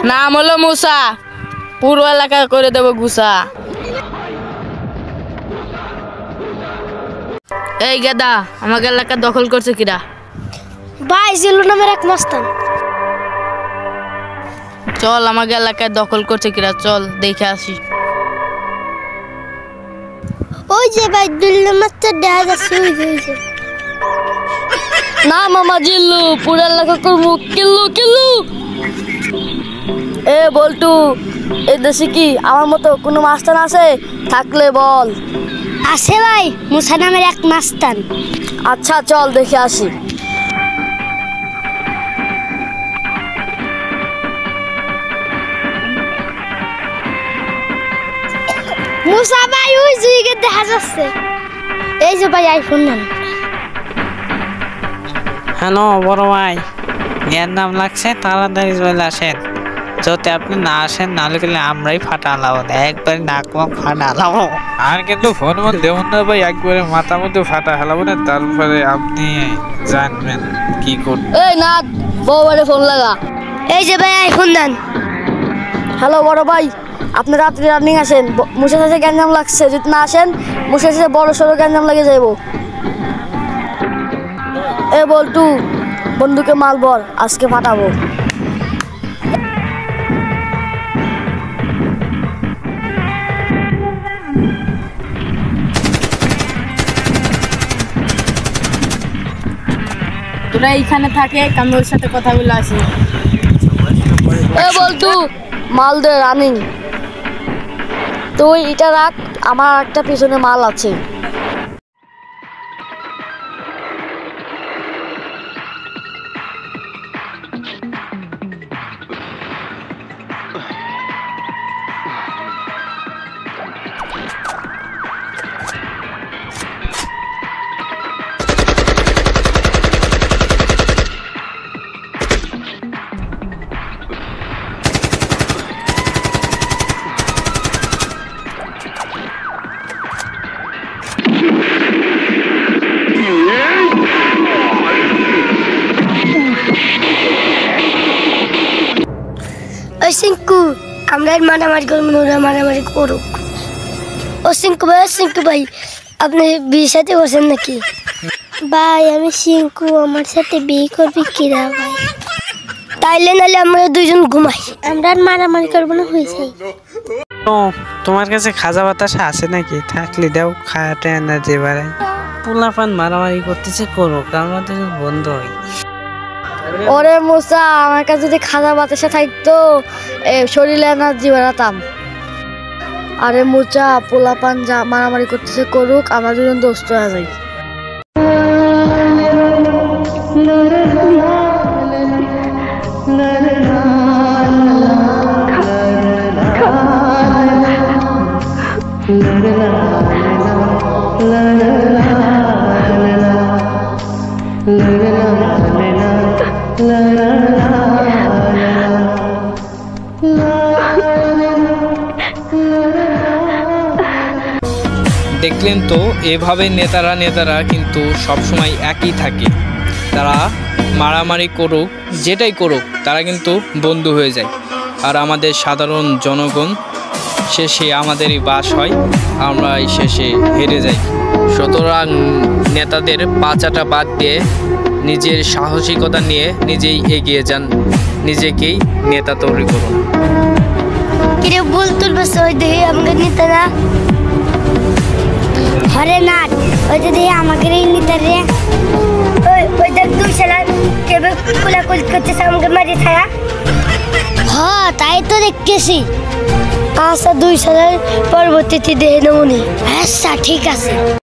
নাম হলো মুসা, পুরো এলাকা করে দেবো গুসা। এই গেদা, আমাকে এলাকা দখল করছে কিরা? ভাই জিল্লু নামের এক মস্তান। চল, আমাকে এলাকায় দখল করছে কিরা, চল দেখে আসি। ওই যে ভাই দুল্লা মাত্র দেখা যাচ্ছে, ওই যে না মামা জিল্লু, পুরো এলাকা করবো কিল্লু কিল্লু। এ বল্টু, এই দেশে কি আমার মতো কোনো মাস্তান আছে? থাকলে বল। আছে ভাই, মুসা নামের এক মাস্তান। আচ্ছা চল দেখে আসি। মুসা ভাই ওই যে দেখা যাচ্ছে। এই যে ভাই আইফোন নেন। হ্যালো বড় ভাই, এর নাম লাগছে, তাড়াতাড়ি চলে আসেন। যদি আপনি না আসেন নাহলে গেলে আমরাই ফাটালাম, একবার নাক মুখ ফাটালাম। আর কিন্তু ফোন মন দেবেন না ভাই, একবারে মাথা মধ্যে ফাটা হেলাবো না, তারপরে আপনি জানবেন কি করতে। এই না, বউ বাড়ি ফোন লাগা। এই যে ভাই আইফোন দেন। হ্যালো বড় ভাই, আপনি রাত্রে রানিং আসেন, মুসের সাথে গ্যাঞ্জাম লাগছে, যদি না আসেন মুসের সাথে বড় সড়ো গ্যাঞ্জাম লেগে যাইব। এ বল্টু, বন্ধুকে মাল বল, আজকে ফাটাবো। তোরা এইখানে থাকে, আমি ওর সাথে কথা বলে আসি। এ বল্টু, মাল দে রানিং। তুই এটা রাখ, আমার একটা পিছনে মাল আছে। ওই সিঙ্কু, আমরা মারামারি করবো, ওরা মারামারি করুক। ও সিঙ্কু ভাই, আপনি বিয়ের সাথে বসেন নাকি? ভাই আমি সিঙ্কু, আমার সাথে বিয়ে করবি কিরা ভাই? তাইলে নাহলে আমরা দুইজন ঘুমাই, আমরা আর মারামারি করবো না, হয়েছে। তো তোমার কাছে খাজা বাতাসা আছে নাকি? থাকলে দাও, খায়াটা এনার্জি বাড়ায়। পোলাপান মারামারি করতেছে, করো, আমরা তো বন্ধু হই। ওরে মুসা, আমার কাছে যদি খাজা বাতাসা থাকতো, শরীরে এনার্জি বাড়াতাম। আরে মুচা, পোলাপান যা মারামারি করতেছে করুক, আমরা দুজন দোস্ত হয়ে যাই। দেখলেন তো, এভাবে নেতারা কিন্তু সবসময় একই থাকে। তারা মারামারি করুক, যেটাই করুক, তারা কিন্তু বন্ধু হয়ে যায়। আর আমাদের সাধারণ জনগণ শেষে আমাদেরই বাস হয়, আমরা শেষে হেরে যাই। সুতরাং নেতাদের পাচাটা বাদ দিয়ে নিজের সাহসিকতা নিয়ে নিজেই এগিয়ে যান, নিজেকেই নেতা তৈরি করুন। কিরে বলতো ওই দেখে আমাকে নিতে না? হরে না, ওই যে দেখে আমাকে নিতে রে। ওই দেখ তুই ছেলে কেবে কোলাকুলি করতেছে, আমাকে মারি ছায়া। হ্যাঁ তাই তো দেখতেছি। আচ্ছা 2 সালের পরবর্তীতে দেখে নেবনি। আচ্ছা ঠিক আছে।